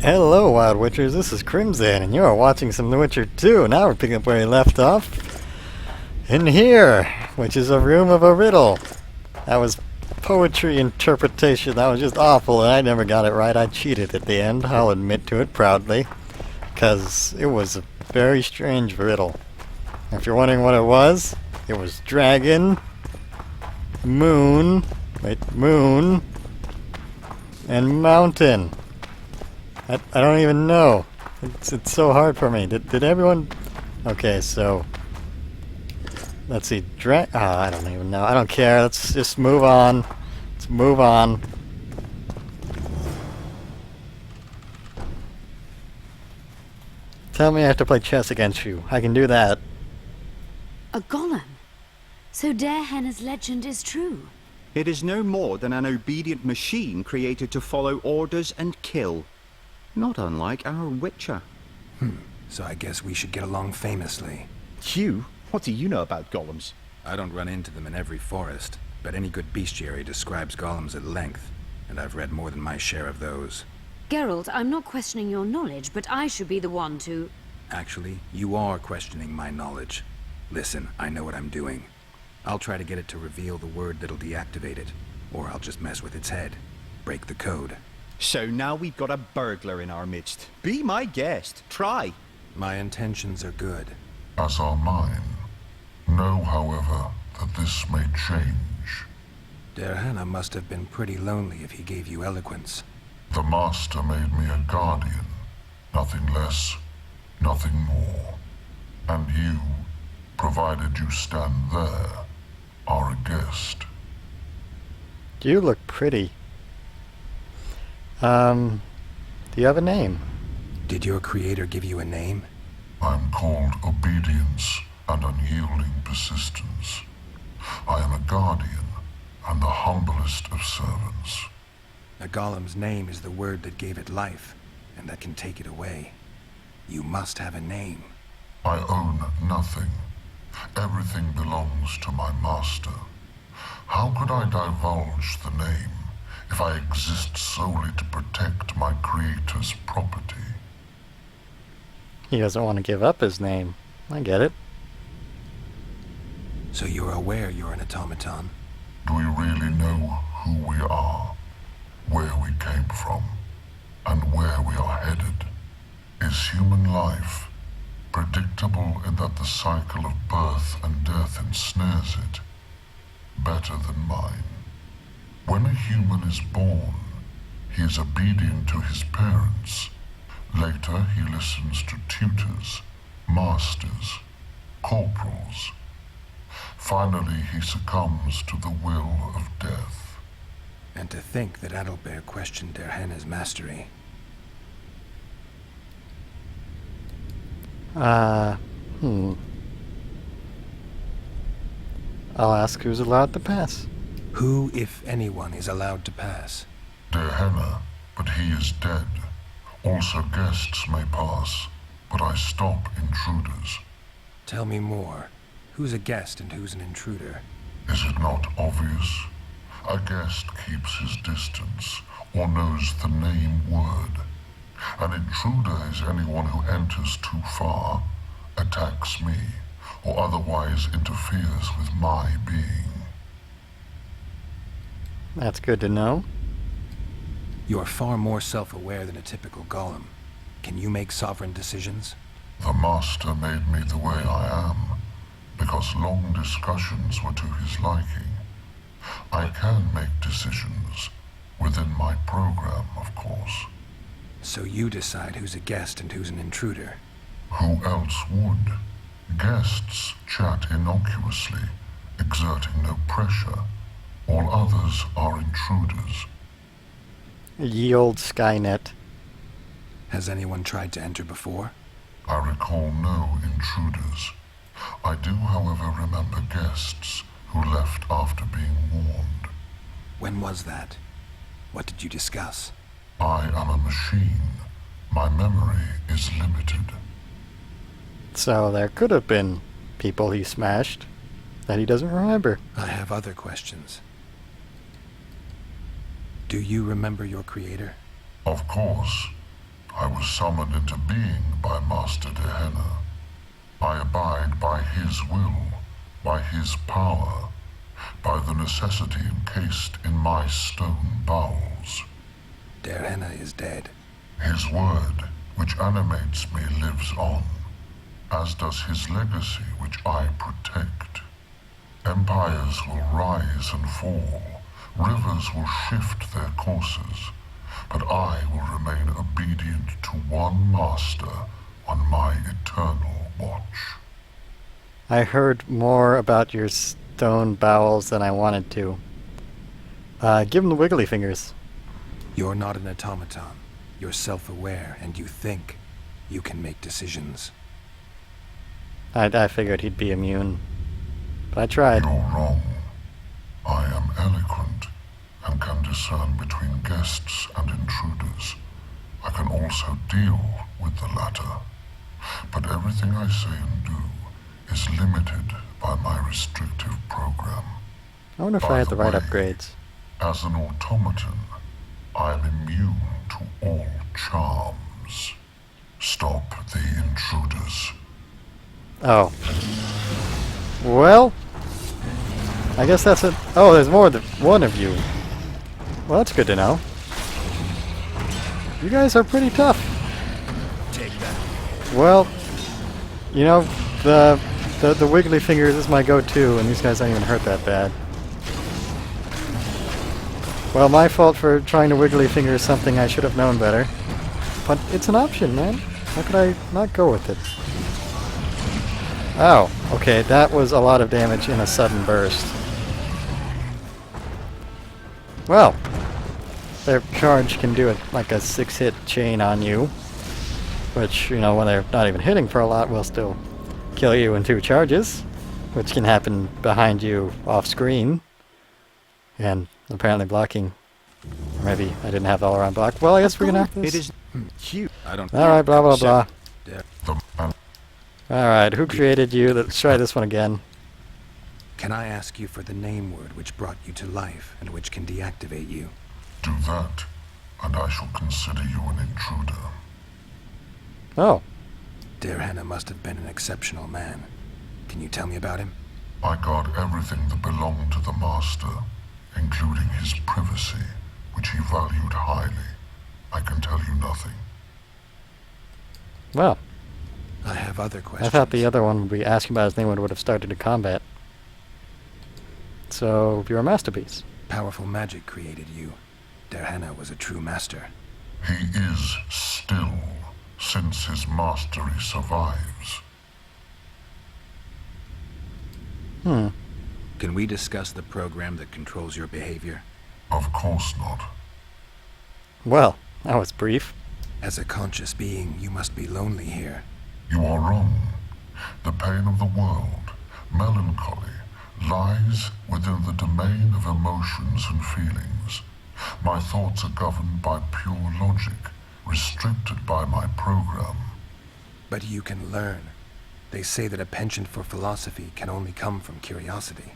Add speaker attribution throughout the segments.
Speaker 1: Hello, Wild Witchers. This is Crimson, and you are watching some The Witcher 2. Now we're picking up where we left off. In here, which is a room of a riddle. That was poetry interpretation. That was just awful, and I never got it right. I cheated at the end. I'll admit to it proudly. Because it was a very strange riddle. If you're wondering what it was dragon, moon, and mountain. I don't even know. It's so hard for me. Did everyone... Okay, so... Let's see. I don't even know. I don't care. Let's just move on. Let's move on. Tell me I have to play chess against you. I can do that.
Speaker 2: A golem? So Derhenna's legend is true?
Speaker 3: It is no more than an obedient machine created to follow orders and kill. Not unlike our Witcher.
Speaker 4: So I guess we should get along famously.
Speaker 5: You? What do you know about golems?
Speaker 4: I don't run into them in every forest, but any good bestiary describes golems at length, and I've read more than my share of those.
Speaker 2: Geralt, I'm not questioning your knowledge, but I should be the one to...
Speaker 4: Actually, you are questioning my knowledge. Listen, I know what I'm doing. I'll try to get it to reveal the word that'll deactivate it, or I'll just mess with its head. Break the code.
Speaker 5: So now we've got a burglar in our midst. Be my guest. Try.
Speaker 4: My intentions are good.
Speaker 6: As are mine. Know, however, that this may change.
Speaker 4: Derhenna must have been pretty lonely if he gave you eloquence.
Speaker 6: The Master made me a guardian. Nothing less, nothing more. And you, provided you stand there, are a guest.
Speaker 1: You look pretty. Do you have a name?
Speaker 4: Did your creator give you a name?
Speaker 6: I'm called obedience and unyielding persistence. I am a guardian and the humblest of servants.
Speaker 4: A golem's name is the word that gave it life, and that can take it away. You must have a name.
Speaker 6: I own nothing. Everything belongs to my master. How could I divulge the name if I exist solely to protect my creator's property?
Speaker 1: He doesn't want to give up his name. I get it.
Speaker 4: So you're aware you're an automaton?
Speaker 6: Do we really know who we are, where we came from, and where we are headed? Is human life predictable in that the cycle of birth and death ensnares it? Better than mine. When a human is born, he is obedient to his parents. Later, he listens to tutors, masters, corporals. Finally, he succumbs to the will of death.
Speaker 4: And to think that Adalbert questioned Derhenna's mastery.
Speaker 1: I'll ask who's allowed to pass.
Speaker 4: Who, if anyone, is allowed to pass?
Speaker 6: Derhenna, but he is dead. Also guests may pass, but I stop intruders.
Speaker 4: Tell me more. Who's a guest and who's an intruder?
Speaker 6: Is it not obvious? A guest keeps his distance, or knows the name word. An intruder is anyone who enters too far, attacks me, or otherwise interferes with my being.
Speaker 1: That's good to know.
Speaker 4: You're far more self-aware than a typical golem. Can you make sovereign decisions?
Speaker 6: The Master made me the way I am, because long discussions were to his liking. I can make decisions, within my program, of course.
Speaker 4: So you decide who's a guest and who's an intruder.
Speaker 6: Who else would? Guests chat innocuously, exerting no pressure. All others are intruders.
Speaker 1: Ye old Skynet.
Speaker 4: Has anyone tried to enter before?
Speaker 6: I recall no intruders. I do, however, remember guests who left after being warned.
Speaker 4: When was that? What did you discuss?
Speaker 6: I am a machine. My memory is limited.
Speaker 1: So there could have been people he smashed that he doesn't remember.
Speaker 4: I have other questions. Do you remember your creator?
Speaker 6: Of course. I was summoned into being by Master Dehenna. I abide by his will, by his power, by the necessity encased in my stone bowels.
Speaker 4: Dehenna is dead.
Speaker 6: His word, which animates me, lives on, as does his legacy, which I protect. Empires will rise and fall, rivers will shift their courses, but I will remain obedient to one master on my eternal watch.
Speaker 1: I heard more about your stone bowels than I wanted to. Give him the wiggly fingers.
Speaker 4: You're not an automaton. You're self-aware, and you think. You can make decisions.
Speaker 1: I figured he'd be immune. But I tried.
Speaker 6: You're wrong. I am eloquent and can discern between guests and intruders. I can also deal with the latter. But everything I say and do is limited by my restrictive program.
Speaker 1: I wonder if
Speaker 6: By
Speaker 1: I had the right
Speaker 6: way,
Speaker 1: upgrades.
Speaker 6: As an automaton, I am immune to all charms. Stop the intruders.
Speaker 1: Oh. Well, I guess that's it. Oh, there's more than one of you. Well, that's good to know. You guys are pretty tough.
Speaker 5: Take that.
Speaker 1: Well, you know, the wiggly fingers is my go-to, and these guys don't even hurt that bad. Well, my fault for trying to wiggly finger something I should have known better. But it's an option, man. How could I not go with it? Oh, okay, that was a lot of damage in a sudden burst. Well, their charge can do it like a 6-hit chain on you, which, you know, when they're not even hitting for a lot, will still kill you in 2 charges, which can happen behind you off screen, and apparently blocking. Or maybe I didn't have the all-around block. Well, I guess we're gonna have this.
Speaker 5: It is huge.
Speaker 4: I don't...
Speaker 1: Alright, blah blah blah.
Speaker 6: The man
Speaker 1: Alright, who created you? Let's try this one again.
Speaker 4: Can I ask you for the name word which brought you to life and which can deactivate you?
Speaker 6: do that, and I shall consider you an intruder.
Speaker 1: Oh,
Speaker 4: Dehenna must have been an exceptional man. Can you tell me about him?
Speaker 6: I guard everything that belonged to the Master, including his privacy, which he valued highly. I can tell you nothing.
Speaker 1: well,
Speaker 4: I have other questions.
Speaker 1: I thought the other one would be asking about his name when it would have started to combat. So, you're a masterpiece.
Speaker 4: Powerful magic created you. Dehenna was a true master.
Speaker 6: He is still, since his mastery survives.
Speaker 4: Can we discuss the program that controls your behavior?
Speaker 6: Of course not.
Speaker 1: Well, that was brief.
Speaker 4: As a conscious being, you must be lonely here.
Speaker 6: You are wrong. The pain of the world, melancholy, lies within the domain of emotions and feelings. My thoughts are governed by pure logic, restricted by my program.
Speaker 4: But you can learn. They say that a penchant for philosophy can only come from curiosity.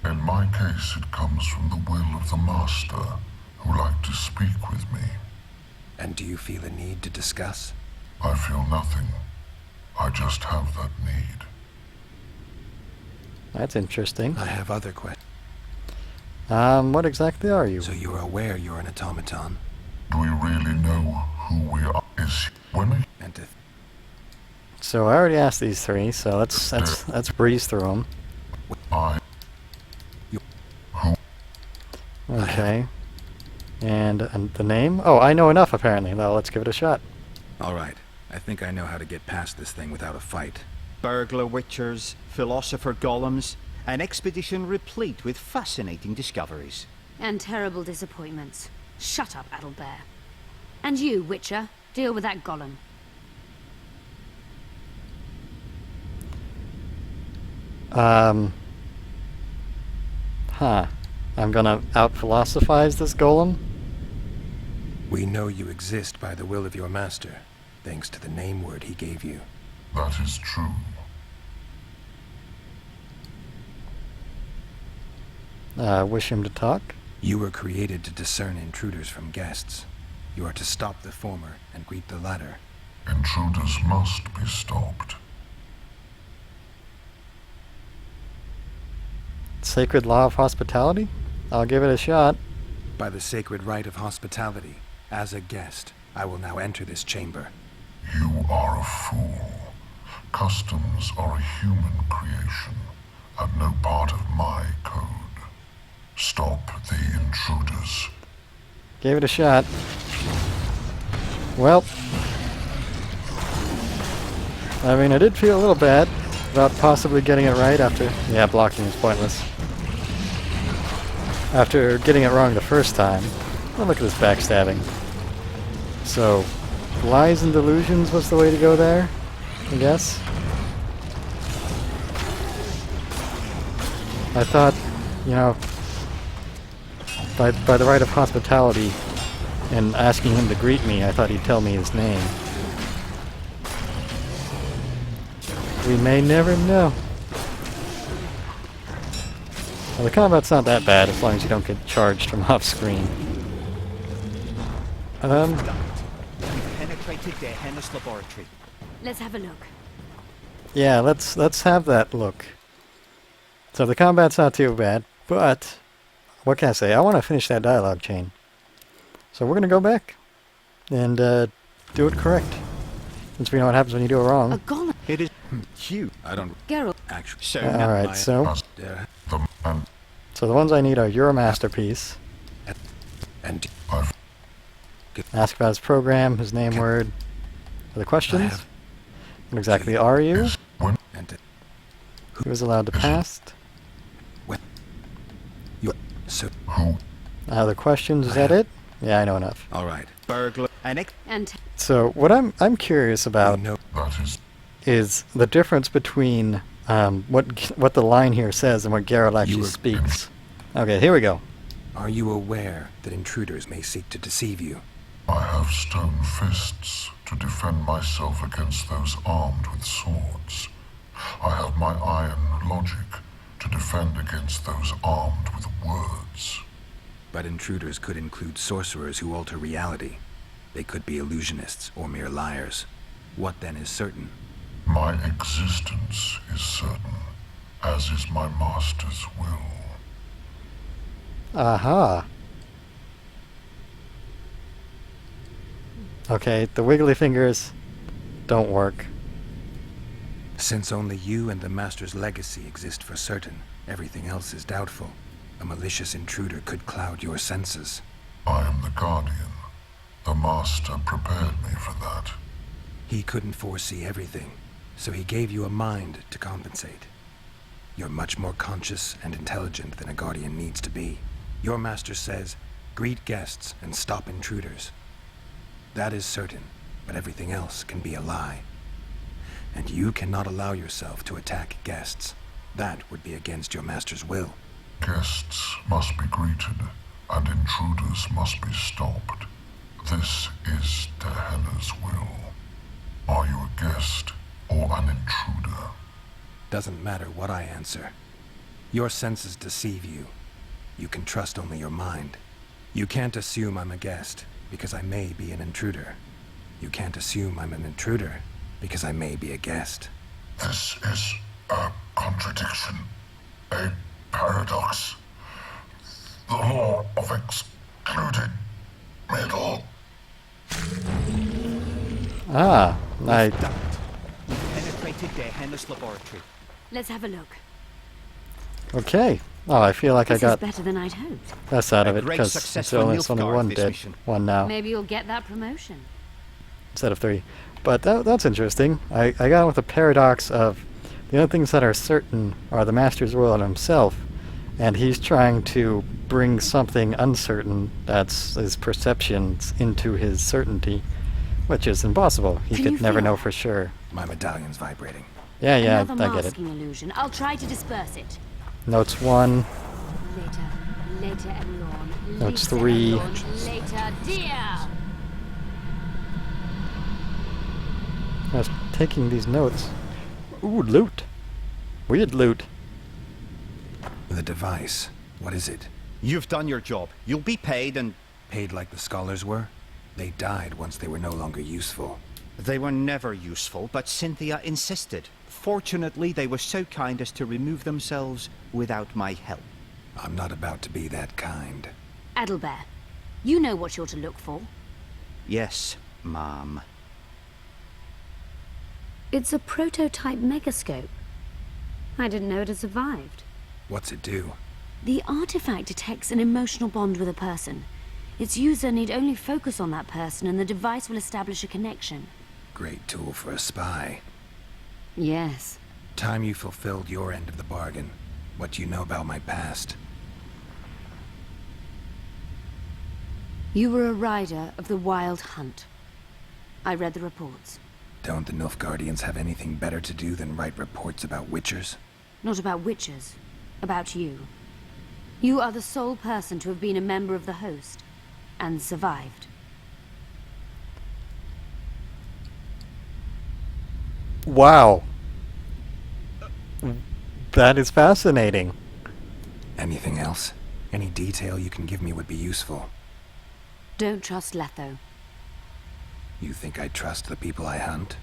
Speaker 6: In my case, it comes from the will of the Master, who liked to speak with me.
Speaker 4: And do you feel a need to discuss?
Speaker 6: I feel nothing. I just have that need.
Speaker 1: That's interesting.
Speaker 4: I have other questions.
Speaker 1: What exactly are you?
Speaker 4: So you're aware you're an automaton?
Speaker 6: Do we really know who we are? Is when
Speaker 4: And to
Speaker 1: So I already asked these three, so let's breeze through them.
Speaker 6: I
Speaker 1: Okay. And the name? Oh, I know enough apparently. Well, let's give it a shot.
Speaker 4: All right. I think I know how to get past this thing without a fight.
Speaker 5: Burglar witchers, philosopher golems, an expedition replete with fascinating discoveries.
Speaker 2: And terrible disappointments. Shut up, Adelbear. And you, Witcher, deal with that golem.
Speaker 1: I'm gonna out-philosophize this golem?
Speaker 4: We know you exist by the will of your master, thanks to the name word he gave you.
Speaker 6: that is true.
Speaker 1: Wish him to talk?
Speaker 4: You were created to discern intruders from guests. You are to stop the former and greet the latter.
Speaker 6: Intruders must be stopped.
Speaker 1: Sacred law of hospitality? I'll give it a shot.
Speaker 4: By the sacred right of hospitality, as a guest, I will now enter this chamber.
Speaker 6: You are a fool. Customs are a human creation, and no part of my code. Stop the intruders.
Speaker 1: Gave it a shot. Well, I mean, I did feel a little bad about possibly getting it right after... Yeah, blocking is pointless. After getting it wrong the first time. Oh, look at this backstabbing. So, lies and delusions was the way to go there, I guess. I thought, you know, by the right of hospitality and asking him to greet me, I thought he'd tell me his name. We may never know. Well, the combat's not that bad as long as you don't get charged from off screen.
Speaker 5: We've penetrated the Hennis laboratory.
Speaker 2: Let's have a look.
Speaker 1: Yeah, let's have that look. So the combat's not too bad, but what can I say? I want to finish that dialogue chain. So we're gonna go back and do it correct. Since we know what happens when you do it
Speaker 2: A
Speaker 1: wrong.
Speaker 2: golem.
Speaker 5: It is huge.
Speaker 4: I don't
Speaker 2: Geralt.
Speaker 4: actually...
Speaker 5: So
Speaker 1: Alright, so
Speaker 6: The
Speaker 1: the ones I need are your masterpiece.
Speaker 4: And
Speaker 1: Ask about his program, his name, word. Other questions?
Speaker 4: have-
Speaker 1: What exactly are you?
Speaker 4: and
Speaker 1: Who is allowed to pass?
Speaker 4: you... So,
Speaker 6: who
Speaker 1: Other questions? Is that it? Yeah, I know enough.
Speaker 4: all right.
Speaker 5: burglar and
Speaker 2: And
Speaker 1: So what I'm curious about
Speaker 4: We know
Speaker 6: that
Speaker 1: is the difference between what the line here says and what Geralt actually
Speaker 4: were-
Speaker 1: speaks. Okay, here we go.
Speaker 4: Are you aware that intruders may seek to deceive you?
Speaker 6: I have stone fists to defend myself against those armed with swords. I have my iron logic to defend against those armed with words.
Speaker 4: But intruders could include sorcerers who alter reality. They could be illusionists or mere liars. What then is certain?
Speaker 6: My existence is certain, as is my master's will.
Speaker 1: Aha. Okay, the wiggly fingers don't work.
Speaker 4: Since only you and the Master's legacy exist for certain, everything else is doubtful. A malicious intruder could cloud your senses.
Speaker 6: I am the guardian. The master prepared me for that.
Speaker 4: He couldn't foresee everything, so he gave you a mind to compensate. You're much more conscious and intelligent than a guardian needs to be. Your master says, greet guests and stop intruders. That is certain, but everything else can be a lie. And you cannot allow yourself to attack guests. That would be against your master's will.
Speaker 6: Guests must be greeted, and intruders must be stopped. This is Dehenna's will. Are you a guest or an intruder?
Speaker 4: Doesn't matter what I answer. Your senses deceive you. You can trust only your mind. You can't assume I'm a guest, because I may be an intruder. You can't assume I'm an intruder, because I may be a guest.
Speaker 6: This is a contradiction, a paradox. The law of excluded middle.
Speaker 1: Ah, I...
Speaker 5: penetrated the Hennis laboratory.
Speaker 2: let's have a look.
Speaker 1: Okay. Oh, I feel like
Speaker 2: This
Speaker 1: I got
Speaker 2: is better than I'd hoped.
Speaker 1: less out of
Speaker 5: A
Speaker 1: it
Speaker 5: great
Speaker 1: because
Speaker 5: success
Speaker 1: it's
Speaker 5: for
Speaker 1: only
Speaker 5: Nilfgaard,
Speaker 1: one
Speaker 5: this
Speaker 1: dead.
Speaker 5: mission.
Speaker 1: One now.
Speaker 2: Maybe you'll get that promotion.
Speaker 1: Instead of 3. But that's interesting. I got with the paradox of the only things that are certain are the Master's will and himself, and he's trying to bring something uncertain, that's his perceptions, into his certainty, which is impossible. He
Speaker 2: Can
Speaker 1: could
Speaker 2: you
Speaker 1: never
Speaker 2: feel
Speaker 1: know
Speaker 2: that?
Speaker 1: for sure.
Speaker 4: My medallion's vibrating.
Speaker 1: Yeah,
Speaker 2: Another
Speaker 1: I get it.
Speaker 2: masking illusion. I'll try to disperse it.
Speaker 1: Notes 1.
Speaker 2: Later, Elorn.
Speaker 1: Notes
Speaker 2: Later,
Speaker 1: 3.
Speaker 2: Elorn. Later, dear.
Speaker 1: I was taking these notes. Ooh, loot. Weird loot.
Speaker 4: The device, what is it?
Speaker 5: You've done your job. You'll be paid and...
Speaker 4: Paid like the scholars were? They died once they were no longer useful.
Speaker 5: They were never useful, but Cynthia insisted. Fortunately, they were so kind as to remove themselves without my help.
Speaker 4: I'm not about to be that kind.
Speaker 2: Adelbert, you know what you're to look for.
Speaker 5: Yes, ma'am.
Speaker 2: It's a prototype megascope. I didn't know it had survived.
Speaker 4: What's it do?
Speaker 2: The artifact detects an emotional bond with a person. Its user need only focus on that person and the device will establish a connection.
Speaker 4: Great tool for a spy.
Speaker 2: Yes.
Speaker 4: Time you fulfilled your end of the bargain. What do you know about my past?
Speaker 2: You were a rider of the Wild Hunt. I read the reports.
Speaker 4: Don't the Nilfgaardians have anything better to do than write reports about witchers?
Speaker 2: Not about witches. About you. You are the sole person to have been a member of the host. And survived.
Speaker 1: Wow. That is fascinating.
Speaker 4: Anything else? Any detail you can give me would be useful.
Speaker 2: Don't trust Letho.
Speaker 4: You think I trust the people I hunt?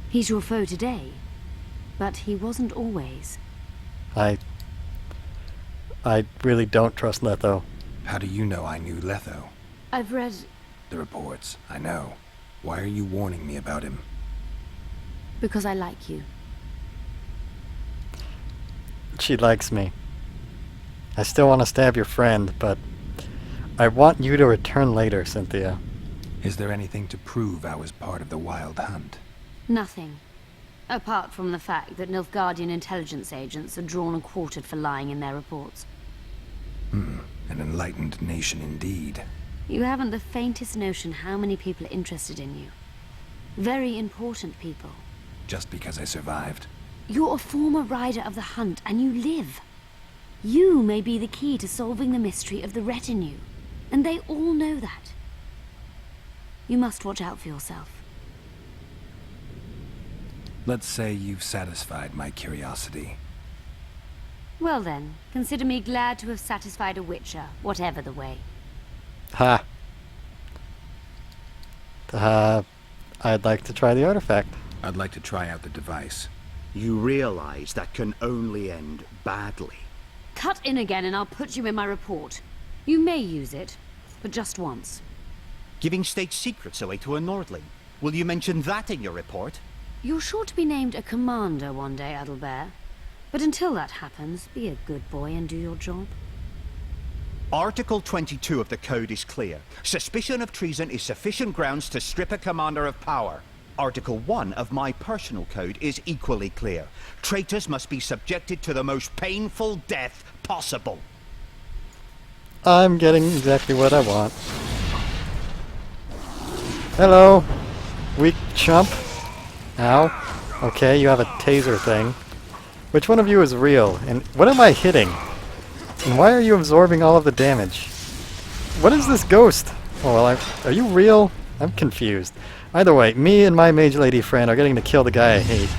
Speaker 2: He's your foe today. But he wasn't always.
Speaker 1: I really don't trust Letho.
Speaker 4: How do you know I knew Letho?
Speaker 2: I've read...
Speaker 4: The reports, I know. Why are you warning me about him?
Speaker 2: because I like you.
Speaker 1: She likes me. I still want to stab your friend, but I want you to return later, Cynthia.
Speaker 4: Is there anything to prove I was part of the Wild Hunt?
Speaker 2: Nothing. Apart from the fact that Nilfgaardian intelligence agents are drawn and quartered for lying in their reports.
Speaker 4: An enlightened nation indeed.
Speaker 2: You haven't the faintest notion how many people are interested in you. Very important people.
Speaker 4: Just because I survived?
Speaker 2: You're a former rider of the hunt, and you live. You may be the key to solving the mystery of the retinue, and they all know that. You must watch out for yourself.
Speaker 4: Let's say you've satisfied my curiosity.
Speaker 2: Well then, consider me glad to have satisfied a witcher, whatever the way.
Speaker 1: Ha. I'd like to try the artifact.
Speaker 4: I'd like to try out the device.
Speaker 5: You realize that can only end badly.
Speaker 2: Cut in again and I'll put you in my report. You may use it, but just once.
Speaker 5: Giving state secrets away to a Nordling. Will you mention that in your report?
Speaker 2: You're sure to be named a commander one day, Adelbert. But until that happens, be a good boy and do your job.
Speaker 5: Article 22 of the Code is clear. Suspicion of treason is sufficient grounds to strip a commander of power. Article 1 of my personal code is equally clear. Traitors must be subjected to the most painful death possible.
Speaker 1: I'm getting exactly what I want. Hello, weak chump. Ow. Okay, you have a taser thing. Which one of you is real? And what am I hitting? And why are you absorbing all of the damage? What is this ghost? Oh, well, are you real? I'm confused. Either way, me and my mage lady friend are getting to kill the guy I hate.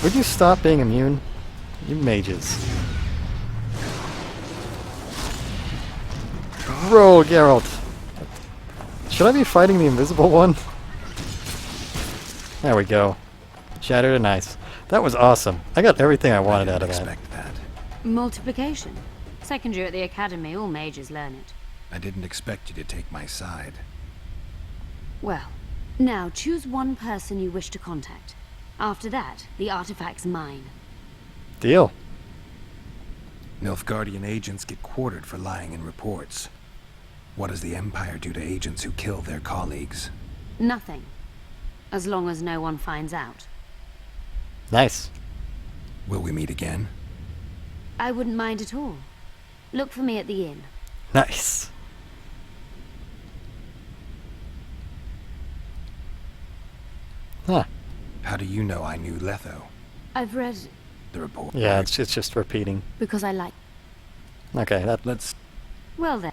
Speaker 1: Would you stop being immune? You mages. Roll, Geralt. Should I be fighting the invisible one? There we go. Shattered and ice. That was awesome. I got everything I wanted out of that.
Speaker 4: Expect that.
Speaker 2: Multiplication. Second year at the academy, all mages learn it.
Speaker 4: I didn't expect you to take my side.
Speaker 2: Well, now choose one person you wish to contact. After that, the artifact's mine.
Speaker 1: Deal.
Speaker 4: Nilfgaardian agents get quartered for lying in reports. What does the Empire do to agents who kill their colleagues?
Speaker 2: Nothing. As long as no one finds out.
Speaker 1: Nice.
Speaker 4: Will we meet again?
Speaker 2: I wouldn't mind at all. Look for me at the inn.
Speaker 1: Nice. Huh.
Speaker 4: How do you know I knew Letho?
Speaker 2: I've read...
Speaker 4: The report.
Speaker 1: Yeah, it's just repeating.
Speaker 2: because I like...
Speaker 1: Okay,
Speaker 4: Let's
Speaker 2: Well then.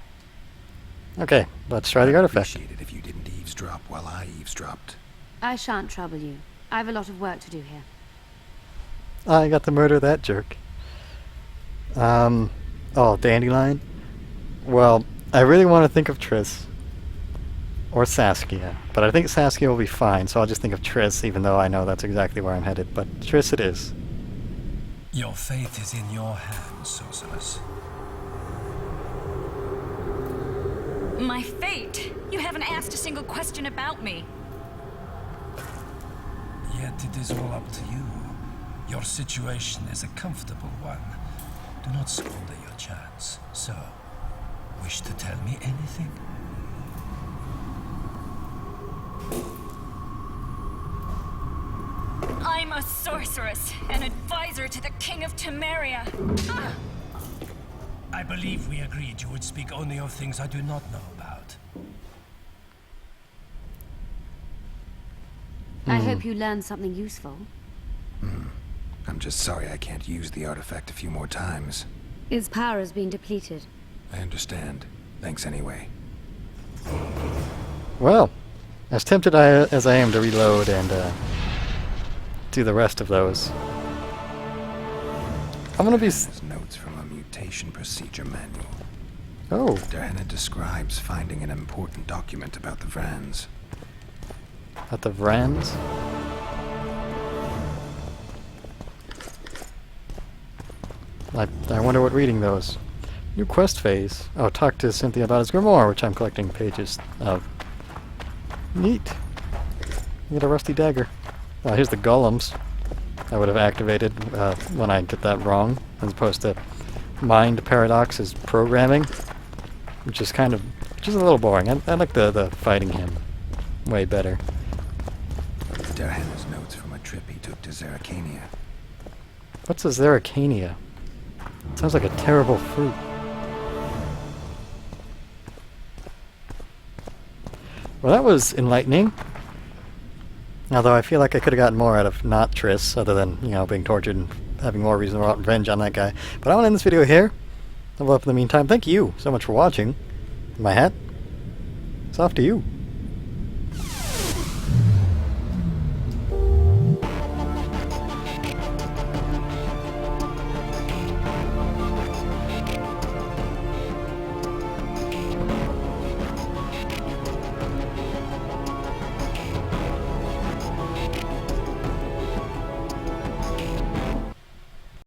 Speaker 1: okay, let's try the artifact.
Speaker 4: appreciate it if you didn't eavesdrop while I eavesdropped.
Speaker 2: I shan't trouble you. I have a lot of work to do here.
Speaker 1: I got to murder that jerk. Oh, Dandelion? Well, I really want to think of Triss. Or Saskia. But I think Saskia will be fine, so I'll just think of Triss, even though I know that's exactly where I'm headed. But Triss it is.
Speaker 7: Your fate is in your hands, sorceress.
Speaker 8: My fate? You haven't asked a single question about me.
Speaker 7: Yet it is all up to you. Your situation is a comfortable one. Do not squander your chance. So, wish to tell me anything?
Speaker 8: I'm a sorceress, an advisor to the King of Temeria. Ah!
Speaker 7: I believe we agreed you would speak only of things I do not know about.
Speaker 2: I hope you learned something useful.
Speaker 4: I'm just sorry I can't use the artifact a few more times.
Speaker 2: Its power has been depleted.
Speaker 4: I understand. Thanks anyway.
Speaker 1: Well, as tempted as I am to reload and do the rest of those, I'm gonna be...
Speaker 4: There's notes from a mutation procedure manual.
Speaker 1: Oh,
Speaker 4: Diana describes finding an important document about the Vrans.
Speaker 1: at the Vrans? I wonder what reading those. New quest phase. Oh, talk to Cynthia about his grimoire, which I'm collecting pages of. Neat. You get a rusty dagger. Oh, here's the golems I would have activated when I did that wrong, as opposed to mind paradox's programming, which is a little boring. I like the fighting him way better.
Speaker 4: Diana's notes from a trip he took to Zeracania.
Speaker 1: What's a Zeracania? Sounds like a terrible fruit. Well, that was enlightening. Although I feel like I could have gotten more out of not Triss, other than, being tortured and having more reason to want revenge on that guy. But I want to end this video here. Level up in the meantime. Thank you so much for watching. My hat. It's off to you.